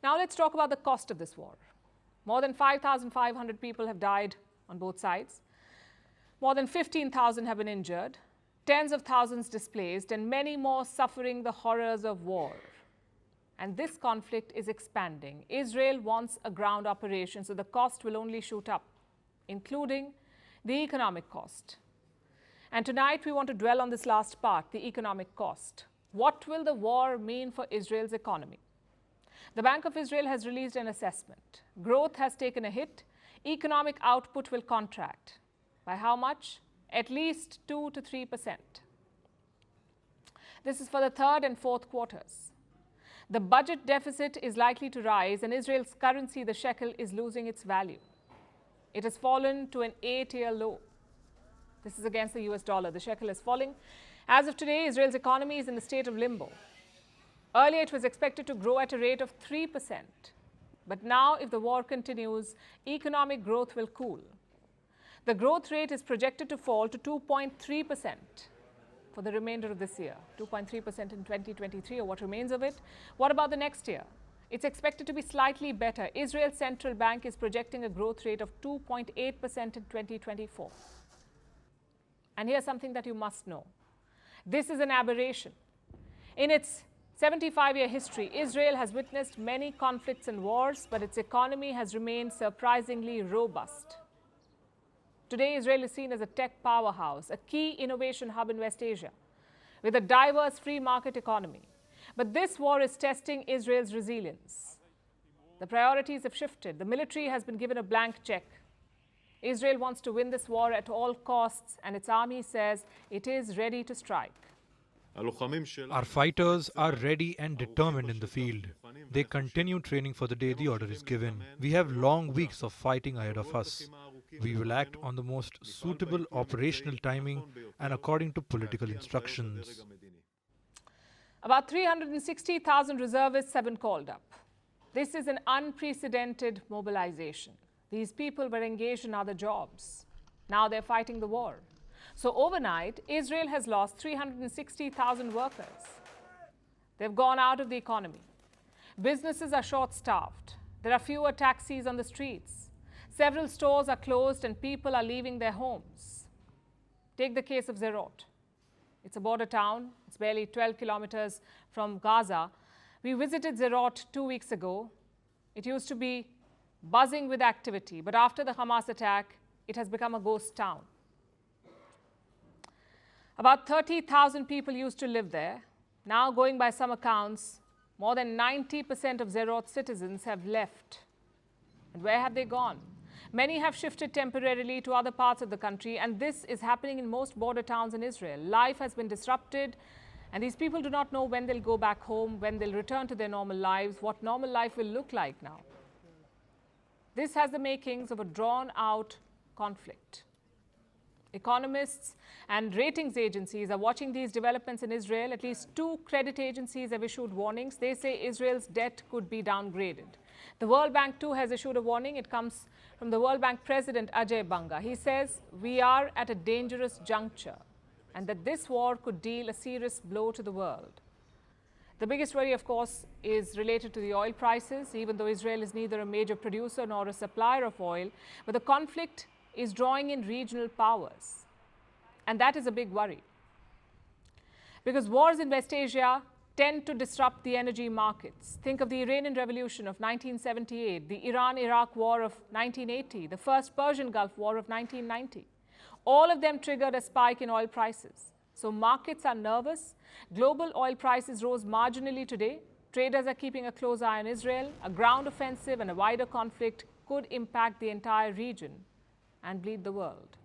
Now let's talk about the cost of this war. More than 5,500 people have died on both sides. More than 15,000 have been injured, tens of thousands displaced, and many more suffering the horrors of war. And this conflict is expanding. Israel wants a ground operation, so the cost will only shoot up, including the economic cost. And tonight we want to dwell on this last part, the economic cost. What will the war mean for Israel's economy? The Bank of Israel has released an assessment. Growth has taken a hit. Economic output will contract. By how much? At least 2 to 3%. This is for the third and fourth quarters. The budget deficit is likely to rise, and Israel's currency, the shekel, is losing its value. It has fallen to an 8-year low. This is against the US dollar. The shekel is falling. As of today, Israel's economy is in a state of limbo. Earlier, it was expected to grow at a rate of 3%. But now, if the war continues, economic growth will cool. The growth rate is projected to fall to 2.3% for the remainder of this year, 2.3% in 2023, or what remains of it. What about the next year? It's expected to be slightly better. Israel's central bank is projecting a growth rate of 2.8% in 2024. And here's something that you must know. This is an aberration. In its 75-year history, Israel has witnessed many conflicts and wars, but its economy has remained surprisingly robust. Today, Israel is seen as a tech powerhouse, a key innovation hub in West Asia, with a diverse free market economy. But this war is testing Israel's resilience. The priorities have shifted. The military has been given a blank check. Israel wants to win this war at all costs, and its army says it is ready to strike. Our fighters are ready and determined in the field. They continue training for the day the order is given. We have long weeks of fighting ahead of us. We will act on the most suitable operational timing and according to political instructions. About 360,000 reservists have been called up. This is an unprecedented mobilization. These people were engaged in other jobs. Now they're fighting the war. So overnight, Israel has lost 360,000 workers. They've gone out of the economy. Businesses are short-staffed. There are fewer taxis on the streets. Several stores are closed and people are leaving their homes. Take the case of Sderot. It's a border town. It's barely 12 kilometers from Gaza. We visited Sderot 2 weeks ago. It used to be buzzing with activity, but after the Hamas attack, it has become a ghost town. About 30,000 people used to live there. Now, going by some accounts, more than 90% of Sderot's citizens have left. And where have they gone? Many have shifted temporarily to other parts of the country, and this is happening in most border towns in Israel. Life has been disrupted, and these people do not know when they'll go back home, when they'll return to their normal lives, what normal life will look like now. This has the makings of a drawn-out conflict. Economists and ratings agencies are watching these developments in Israel. At least 2 credit agencies have issued warnings. They say Israel's debt could be downgraded. The World Bank too has issued a warning. It comes from the World Bank president, Ajay Banga. He says we are at a dangerous juncture and that this war could deal a serious blow to the world. The biggest worry, of course, is related to the oil prices, even though Israel is neither a major producer nor a supplier of oil. But the conflict is drawing in regional powers. And that is a big worry. Because wars in West Asia tend to disrupt the energy markets. Think of the Iranian Revolution of 1978, the Iran-Iraq War of 1980, the first Persian Gulf War of 1990. All of them triggered a spike in oil prices. So markets are nervous. Global oil prices rose marginally today. Traders are keeping a close eye on Israel. A ground offensive and a wider conflict could impact the entire region and bleed the world.